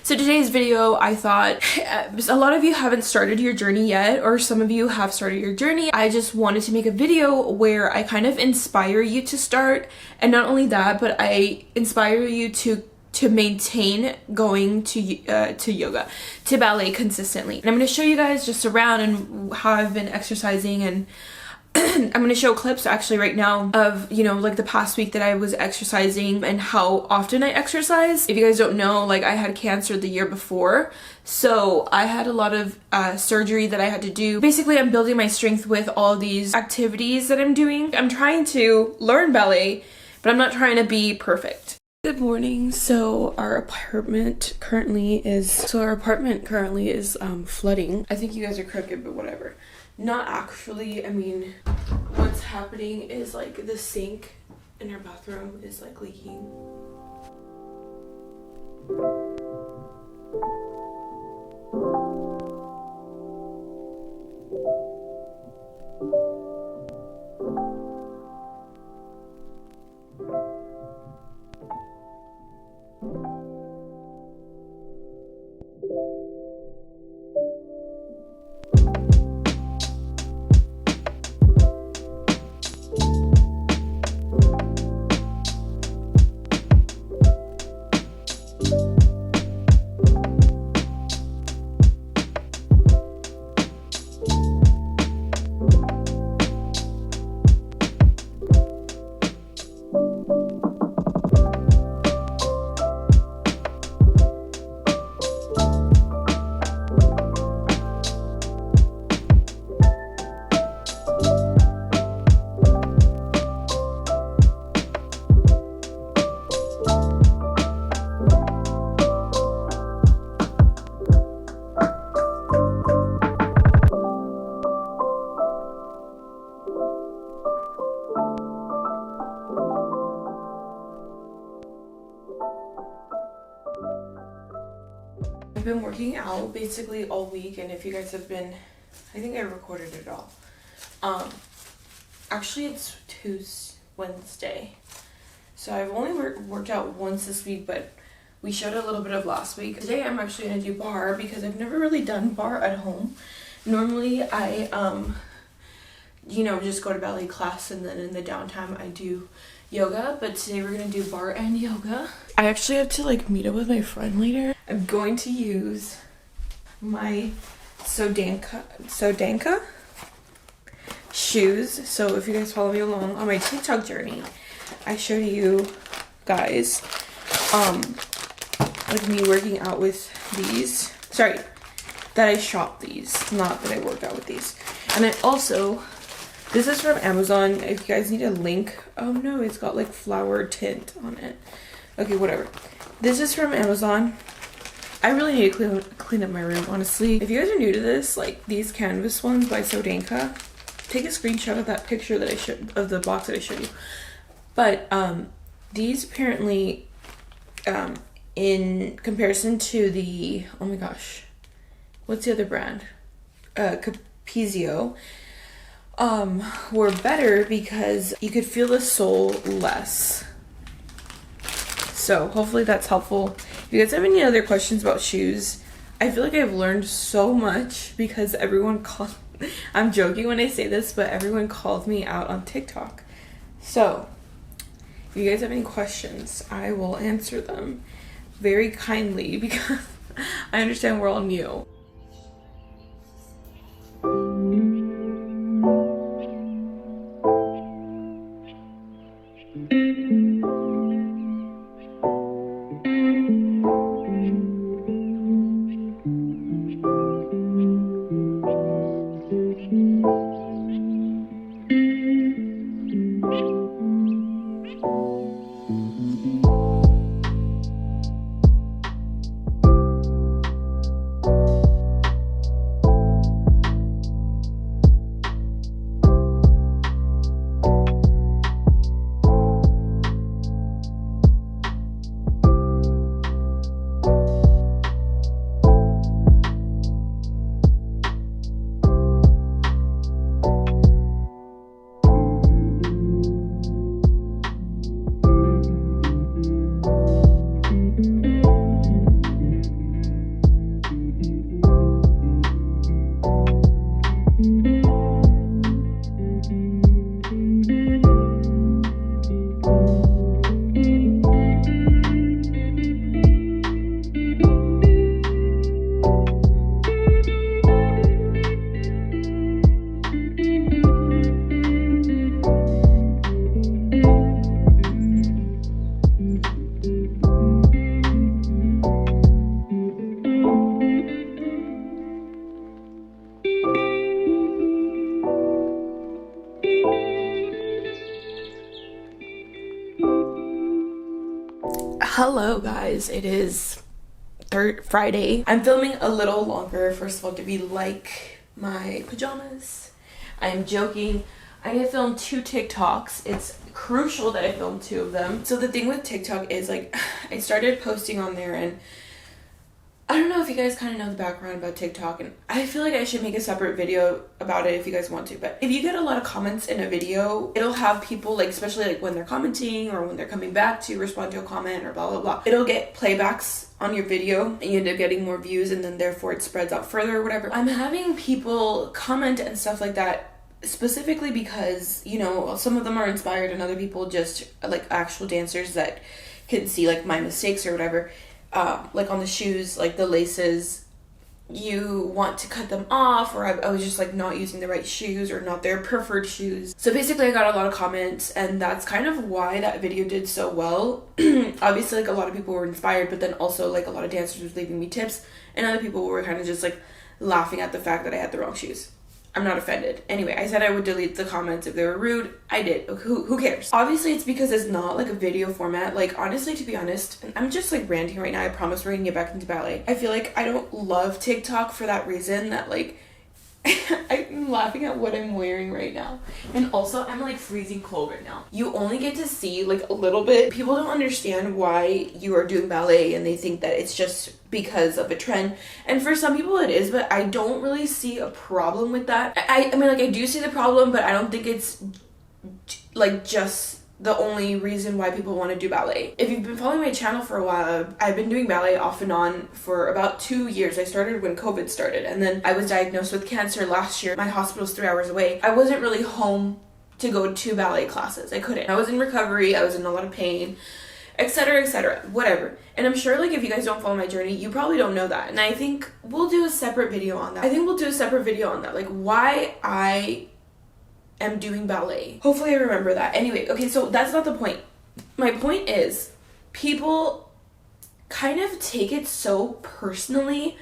So today's video, I thought a lot of you haven't started your journey yet, or some of you have started your journey. I just wanted to make a video where I kind of inspire you to start, and not only that, but I inspire you to maintain going to yoga, to ballet consistently. And I'm going to show you guys just around and how I've been exercising, and I'm going to show clips actually right now of, you know, like the past week that I was exercising and how often I exercise. If you guys don't know, like I had cancer the year before, so I had a lot of surgery that I had to do. Basically, I'm building my strength with all these activities that I'm doing. I'm trying to learn ballet, but I'm not trying to be perfect. Good morning. So our apartment currently is flooding. I think you guys are crooked, but whatever. Not actually. I mean, what's happening is like the sink in our bathroom is like leaking. I've been working out basically all week, and if you guys have been, I think I recorded it all. Actually it's Wednesday, so I've only worked out once this week, but we showed a little bit of last week. Today I'm actually gonna do bar because I've never really done bar at home. Normally I you know, just go to ballet class, and then in the downtime I do yoga, but today we're gonna do bar and yoga. I actually have to like meet up with my friend later. I'm going to use my Sodanka shoes. So if you guys follow me along on my TikTok journey, I showed you guys like me working out with these. Sorry, that I shop these, not that I work out with these. And I also, this is from Amazon. If you guys need a link, oh no, it's got like flower tint on it. Okay, whatever. This is from Amazon. I really need to clean up my room, honestly. If you guys are new to this, like these canvas ones by Sodanka, take a screenshot of that picture that I showed, of the box that I showed you. But these apparently, in comparison to the, oh my gosh, what's the other brand? Capezio, were better because you could feel the sole less. So hopefully that's helpful. If you guys have any other questions about shoes, I feel like I've learned so much because everyone called, I'm joking when I say this, but everyone called me out on TikTok. So if you guys have any questions, I will answer them very kindly because I understand we're all new. Hello guys, it is Friday. I'm filming a little longer, first of all, to be like my pajamas. I am joking. I need to film 2 TikToks. It's crucial that I film 2 of them. So the thing with TikTok is like, I started posting on there, and I don't know if you guys kind of know the background about TikTok, and I feel like I should make a separate video about it if you guys want to. But if you get a lot of comments in a video, it'll have people, like, especially like when they're commenting or when they're coming back to respond to a comment or blah blah blah, it'll get playbacks on your video and you end up getting more views, and then therefore it spreads out further or whatever. I'm having people comment and stuff like that specifically because, you know, some of them are inspired and other people just like actual dancers that can see like my mistakes or whatever. Like on the shoes, like the laces, you want to cut them off, or I was just like not using the right shoes or not their preferred shoes. So basically I got a lot of comments, and that's kind of why that video did so well. Obviously, like, a lot of people were inspired, but then also like a lot of dancers were leaving me tips, and other people were kind of just like laughing at the fact that I had the wrong shoes. I'm not offended. Anyway, I said I would delete the comments if they were rude. I did. Who cares? Obviously, it's because it's not like a video format. Like, honestly, to be honest, and I'm just like ranting right now. I promise we're gonna get back into ballet. I feel like I don't love TikTok for that reason, that like I'm laughing at what I'm wearing right now. And also, I'm like freezing cold right now. You only get to see like a little bit. People don't understand why you are doing ballet, and they think that it's just because of a trend. And for some people it is, but I don't really see a problem with that. I mean, like, I do see the problem, but I don't think it's like just the only reason why people want to do ballet. If you've been following my channel for a while, I've been doing ballet off and on for about 2 years. I started when COVID started, and then I was diagnosed with cancer last year. My hospital's 3 hours away. I wasn't really home to go to ballet classes. I couldn't. I was in recovery. I was in a lot of pain, etc., whatever. And I'm sure, like, if you guys don't follow my journey, you probably don't know that. And I think we'll do a separate video on that. Like, why I am doing ballet. Hopefully I remember that. Anyway, okay, so that's not the point. My point is, people kind of take it so personally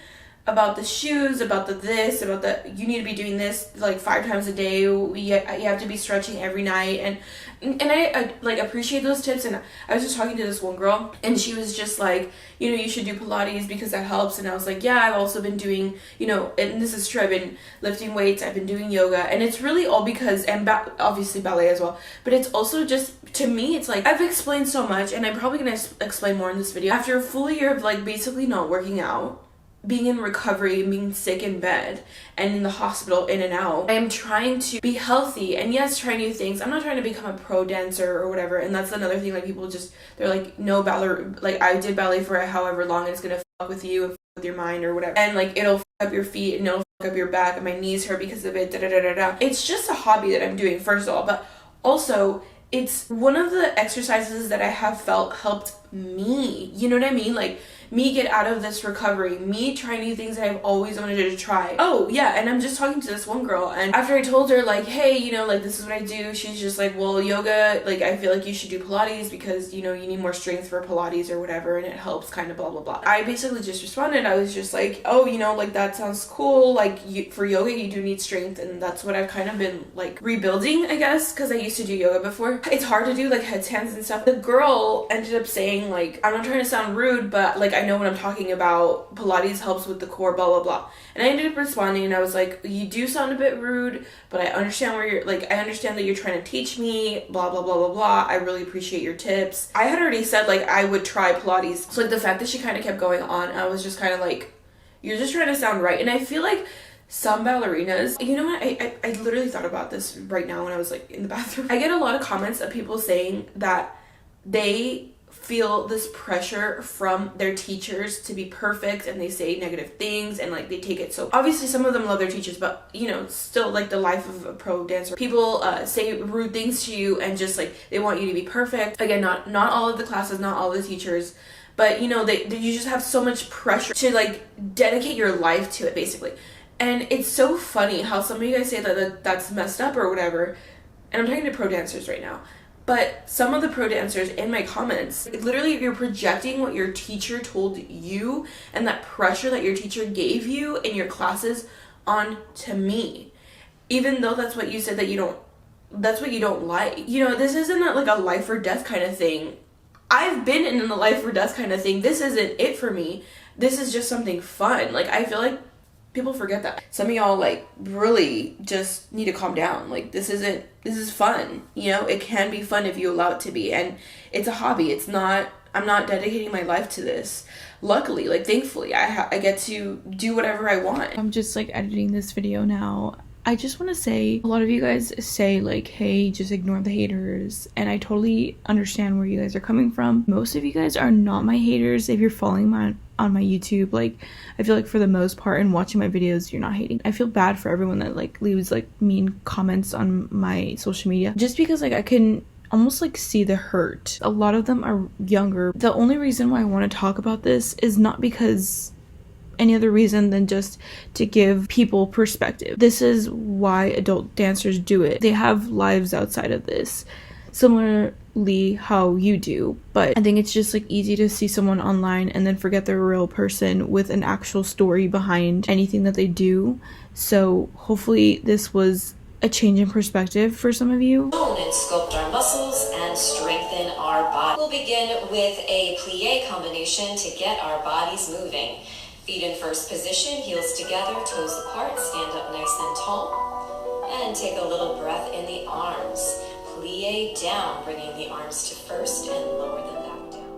about the shoes, about the this, about the you need to be doing this like 5 times a day, you have to be stretching every night, and I like appreciate those tips. And I was just talking to this one girl, and she was just like, you know, you should do Pilates because that helps. And I was like, yeah, I've also been doing, you know, and this is true, I've been lifting weights, I've been doing yoga, and it's really all because, and obviously ballet as well, but it's also just, to me, it's like I've explained so much, and I'm probably gonna explain more in this video. After a full year of like basically not working out, being in recovery, being sick in bed and in the hospital, in and out, I am trying to be healthy and, yes, try new things. I'm not trying to become a pro dancer or whatever. And that's another thing, like, people just, they're like, no, ballet, like, I did ballet for however long, and it's gonna fuck with you, fuck with your mind or whatever, and like it'll fuck up your feet and it'll fuck up your back, and my knees hurt because of it, It's just a hobby that I'm doing, first of all, but also it's one of the exercises that I have felt helped me, you know what I mean? Like, me get out of this recovery, me try new things that I've always wanted to try. Oh yeah, and I'm just talking to this one girl, and after I told her like, hey, you know, like, this is what I do, she's just like, well, yoga, like, I feel like you should do Pilates because, you know, you need more strength for Pilates or whatever, and it helps, kind of blah blah blah. I basically just responded, I was just like, oh, you know, like, that sounds cool, like, for yoga you do need strength, and that's what I've kind of been like rebuilding, I guess, because I used to do yoga before. It's hard to do like headstands and stuff. The girl ended up saying, like, I'm not trying to sound rude, but like, I know what I'm talking about. Pilates helps with the core, blah blah blah. And I ended up responding, and I was like, you do sound a bit rude, but I understand where you're, like, I understand that you're trying to teach me, blah blah blah blah blah. I really appreciate your tips. I had already said like I would try Pilates, so like the fact that she kind of kept going on, I was just kind of like, you're just trying to sound right. And I feel like some ballerinas, you know what, I literally thought about this right now when I was like in the bathroom. I get a lot of comments of people saying that they feel this pressure from their teachers to be perfect, and they say negative things, and like they take it so, obviously some of them love their teachers, but, you know, still, like, the life of a pro dancer, people say rude things to you, and just like they want you to be perfect. Again, not all of the classes, not all the teachers, but, you know, you just have so much pressure to like dedicate your life to it, basically. And it's so funny how some of you guys say that that's messed up or whatever, and I'm talking to pro dancers right now. But some of the pro dancers in my comments, literally, you're projecting what your teacher told you and that pressure that your teacher gave you in your classes onto me. Even though that's what you said that you don't, that's what you don't like. You know, this isn't like a life or death kind of thing. I've been in the life or death kind of thing. This isn't it for me. This is just something fun. Like, I feel like people forget that. Some of y'all, like, really just need to calm down. Like, this is fun. You know, it can be fun if you allow it to be. And it's a hobby. I'm not dedicating my life to this. Luckily, like, thankfully, I get to do whatever I want. I'm just, like, editing this video now. I just want to say, a lot of you guys say, like, hey, just ignore the haters, and I totally understand where you guys are coming from. Most of you guys are not my haters. If you're following on my YouTube, like, I feel like for the most part and watching my videos, you're not hating. I feel bad for everyone that, like, leaves, like, mean comments on my social media, just because, like, I can almost, like, see the hurt. A lot of them are younger. The only reason why I want to talk about this is not because any other reason than just to give people perspective. This is why adult dancers do it. They have lives outside of this, similarly how you do. But I think it's just, like, easy to see someone online and then forget they're a real person with an actual story behind anything that they do. So hopefully this was a change in perspective for some of you. And sculpt our muscles and strengthen our body. We'll begin with a plie combination to get our bodies moving. Feet in first position, heels together, toes apart, stand up nice and tall. And take a little breath in the arms. Plie down, bringing the arms to first and lower them back down.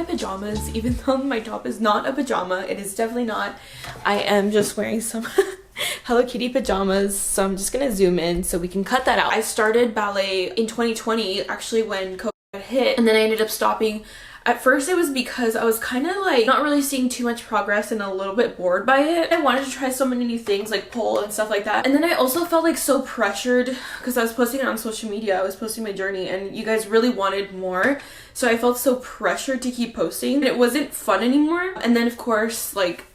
Pajamas, even though my top is not a pajama. It is definitely not. I am just wearing some Hello Kitty pajamas, so I'm just gonna zoom in so we can cut that out. I started ballet in 2020, actually, when COVID hit, and then I ended up stopping. At first it was because I was kind of like not really seeing too much progress and a little bit bored by it. I wanted to try so many new things like pole and stuff like that. And then I also felt like so pressured because I was posting it on social media. I was posting my journey and you guys really wanted more. So I felt so pressured to keep posting and it wasn't fun anymore. And then of course, like,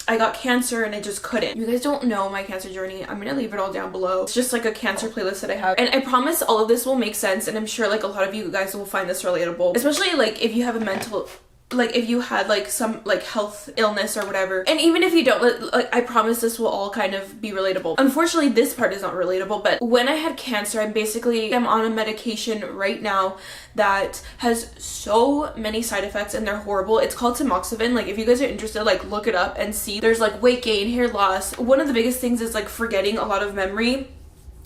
I got cancer and I just couldn't. You guys don't know my cancer journey. I'm gonna leave it all down below. It's just like a cancer playlist that I have. And I promise all of this will make sense, and I'm sure like a lot of you guys will find this relatable. Especially like if you have a mental, like if you had like some like health illness or whatever. And even if you don't, like I promise this will all kind of be relatable. Unfortunately, this part is not relatable, but when I had cancer, I'm on a medication right now that has so many side effects and they're horrible. It's called tamoxifen. Like if you guys are interested, like look it up and see. There's like weight gain, hair loss. One of the biggest things is like forgetting a lot of memory,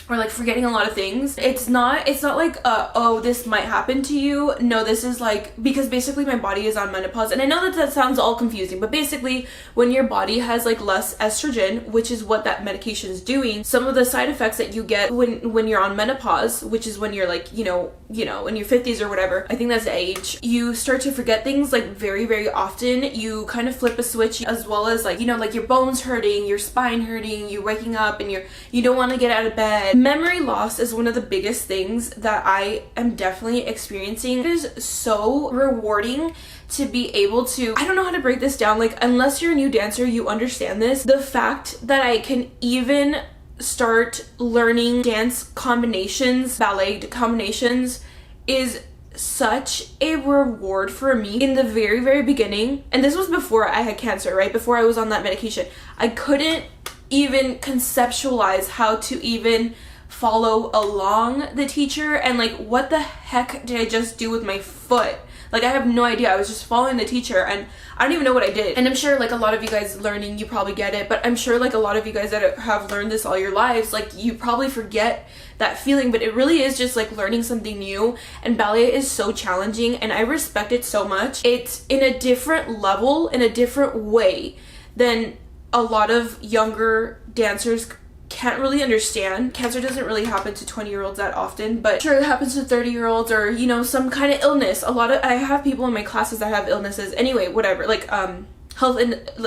or like forgetting a lot of things. It's not like oh, this might happen to you. No, this is like, because basically my body is on menopause, and I know that sounds all confusing, but basically when your body has like less estrogen, which is what that medication is doing, some of the side effects that you get when you're on menopause, which is when you're like, you know in your 50s or whatever, I think that's the age, you start to forget things like very, very often. You kind of flip a switch, as well as like, like your bones hurting, your spine hurting, you're waking up and you don't want to get out of bed. Memory loss is one of the biggest things that I am definitely experiencing. It is so rewarding to be able to, I don't know how to break this down, like unless you're a new dancer, you understand this. The fact that I can even start learning dance combinations, ballet combinations, is such a reward for me. In the very, very beginning, and this was before I had cancer, right? Before I was on that medication, I couldn't even conceptualize how to even follow along the teacher, and like what the heck did I just do with my foot? Like I have no idea. I was just following the teacher and I don't even know what I did. And I'm sure like a lot of you guys learning, you probably get it, but I'm sure like a lot of you guys that have learned this all your lives, like you probably forget that feeling, but it really is just like learning something new. And ballet is so challenging and I respect it so much. It's in a different level, in a different way than a lot of younger dancers can't really understand. Cancer doesn't really happen to 20-year-olds that often, but sure it happens to 30-year-olds or some kind of illness. I have people in my classes that have illnesses. Anyway, whatever, like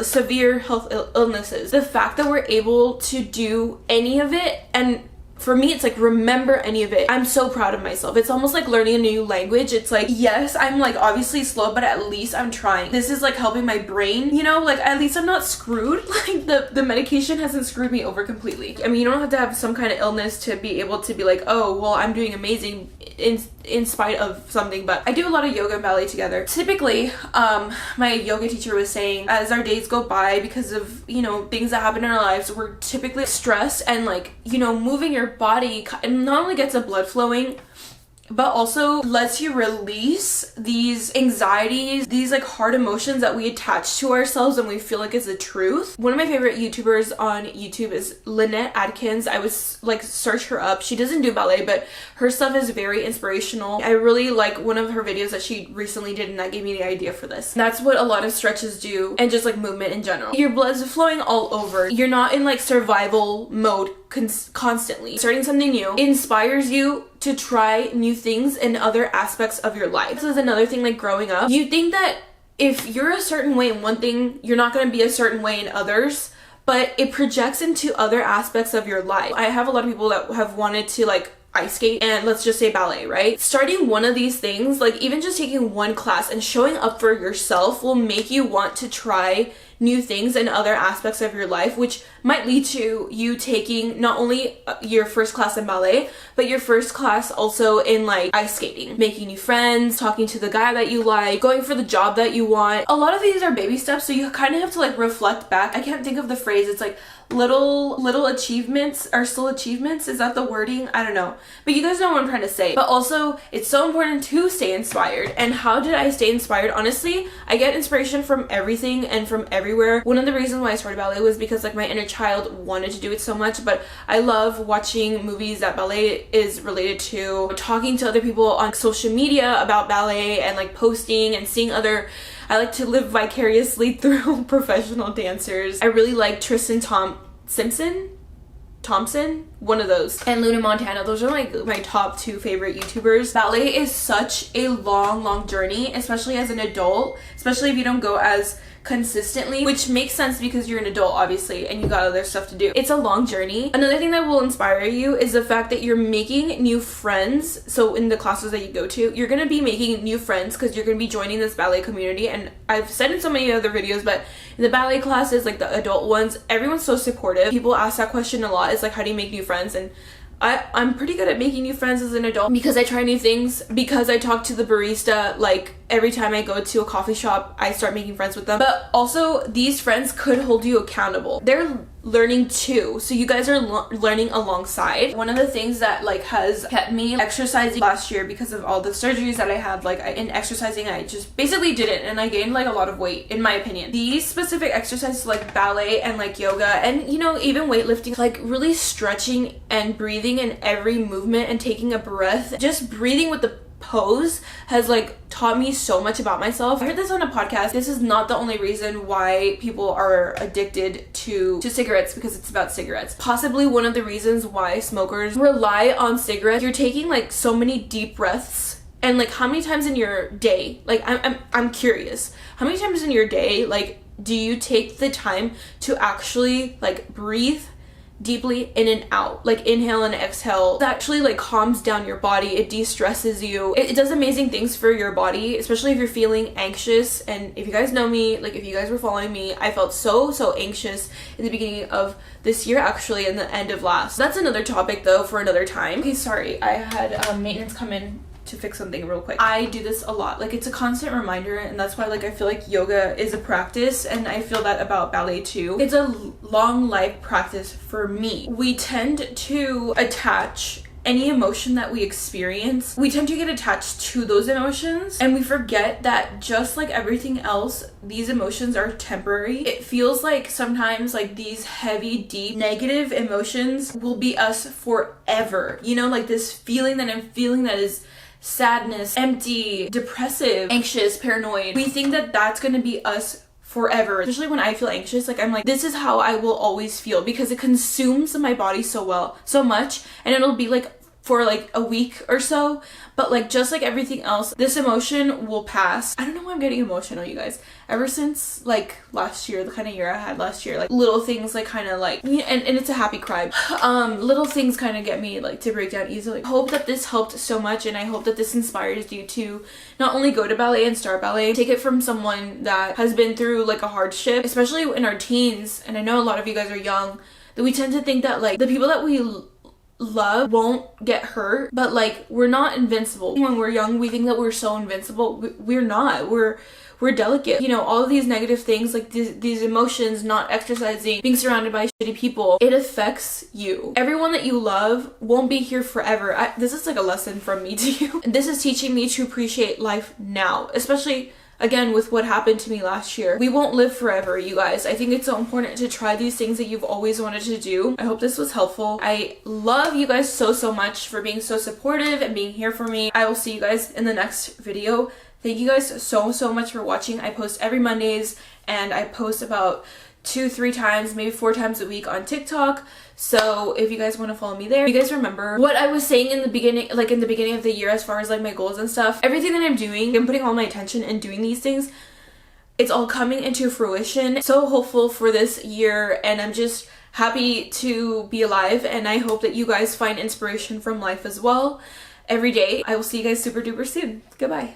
severe health illnesses. The fact that we're able to do any of it, and for me, it's like, remember any of it. I'm so proud of myself. It's almost like learning a new language. It's like, yes, I'm like obviously slow, but at least I'm trying. This is like helping my brain, you know, like at least I'm not screwed. Like the medication hasn't screwed me over completely. I mean, you don't have to have some kind of illness to be able to be like, oh, well, I'm doing amazing in spite of something. But I do a lot of yoga and ballet together. Typically, my yoga teacher was saying, as our days go by, because of, you know, things that happen in our lives, we're typically stressed, and like, you know, moving your body not only gets the blood flowing, but also lets you release these anxieties, these like hard emotions that we attach to ourselves and we feel like is the truth. One of my favorite YouTubers on YouTube is Lynette Adkins. I would like search her up. She doesn't do ballet, but her stuff is very inspirational. I really like one of her videos that she recently did, and that gave me the idea for this. That's what a lot of stretches do, and just like movement in general. Your blood's flowing all over. You're not in like survival mode constantly. Starting something new inspires you to try new things in other aspects of your life. This is another thing, like growing up, you think that if you're a certain way in one thing, you're not going to be a certain way in others, but it projects into other aspects of your life. I have a lot of people that have wanted to like ice skate and let's just say ballet, right? Starting one of these things, like even just taking one class and showing up for yourself, will make you want to try new things in other aspects of your life, which might lead to you taking not only your first class in ballet, but your first class also in like ice skating, making new friends, talking to the guy that you like, going for the job that you want. A lot of these are baby steps, so you kind of have to like reflect back. I can't think of the phrase. It's like little achievements are still achievements. Is that the wording? I don't know, but you guys know what I'm trying to say. But also, it's so important to stay inspired. And how did I stay inspired? Honestly, I get inspiration from everything and from everywhere. One of the reasons why I started ballet was because like my inner child wanted to do it so much, but I love watching movies that ballet is related to, talking to other people on social media about ballet, and like posting and seeing other. I like to live vicariously through professional dancers. I really like Tristan Thompson, one of those, and Luna Montana. Those are my top two favorite YouTubers. Ballet is such a long journey, especially as an adult, especially if you don't go as consistently, which makes sense because you're an adult obviously and you got other stuff to do. It's a long journey. Another thing that will inspire you is the fact that you're making new friends. So in the classes that you go to, you're gonna be making new friends because you're gonna be joining this ballet community. And I've said in so many other videos, but in the ballet classes, like the adult ones, everyone's so supportive. People ask that question a lot, is like, how do you make new friends? And I'm pretty good at making new friends as an adult because I try new things, because I talk to the barista. Like every time I go to a coffee shop, I start making friends with them. But also, these friends could hold you accountable. They're learning too, so you guys are learning alongside. One of the things that like has kept me exercising last year, because of all the surgeries that I had, like in exercising I just basically didn't, and I gained like a lot of weight in my opinion. These specific exercises like ballet and like yoga and, you know, even weightlifting, like really stretching and breathing in every movement and taking a breath, just breathing with the pose has like taught me so much about myself. I heard this on a podcast. This is not the only reason why people are addicted to cigarettes, because it's about cigarettes. Possibly one of the reasons why smokers rely on cigarettes. You're taking like so many deep breaths, and like how many times in your day, like I'm curious, how many times in your day like do you take the time to actually like breathe deeply in and out, like inhale and exhale? It actually like calms down your body. It de-stresses you. It does amazing things for your body, especially if you're feeling anxious. And if you guys know me, like if you guys were following me, I felt so anxious in the beginning of this year, actually, and the end of last. That's another topic though for another time. Okay, sorry, I had maintenance come in to fix something real quick. I do this a lot. Like it's a constant reminder, and that's why like I feel like yoga is a practice, and I feel that about ballet too. It's a long life practice for me. We tend to attach any emotion that we experience, we tend to get attached to those emotions, and we forget that just like everything else, these emotions are temporary. It feels like sometimes like these heavy, deep, negative emotions will be us forever. You know, like this feeling that I'm feeling that is sadness, empty, depressive, anxious, paranoid. We think that that's gonna be us forever. Especially when I feel anxious, like I'm like, this is how I will always feel, because it consumes my body so much, and it'll be like for like a week or so, but like just like everything else, this emotion will pass. I don't know why I'm getting emotional, you guys. Ever since like last year, the kind of year I had last year, like little things like kind of like, and it's a happy cry. Little things kind of get me like to break down easily. I hope that this helped so much, and I hope that this inspires you to not only go to ballet and start ballet, take it from someone that has been through like a hardship, especially in our teens. And I know a lot of you guys are young, that we tend to think that like the people that we love won't get hurt, but like we're not invincible. When we're young, we think that we're so invincible. We're not. We're delicate. You know, all of these negative things, like these emotions, not exercising, being surrounded by shitty people, it affects you. Everyone that you love won't be here forever. This is like a lesson from me to you. This is teaching me to appreciate life now, especially again with what happened to me last year. We won't live forever, you guys. I think it's so important to try these things that you've always wanted to do. I hope this was helpful. I love you guys so much for being so supportive and being here for me. I will see you guys in the next video. Thank you guys so much for watching. I post every Mondays, and I post about 2-3 times, maybe 4 times a week on TikTok. So if you guys want to follow me there, you guys remember what I was saying in the beginning, like in the beginning of the year, as far as like my goals and stuff. Everything that I'm doing, I'm putting all my attention and doing these things. It's all coming into fruition. So hopeful for this year, and I'm just happy to be alive, and I hope that you guys find inspiration from life as well every day. I will see you guys super duper soon. Goodbye.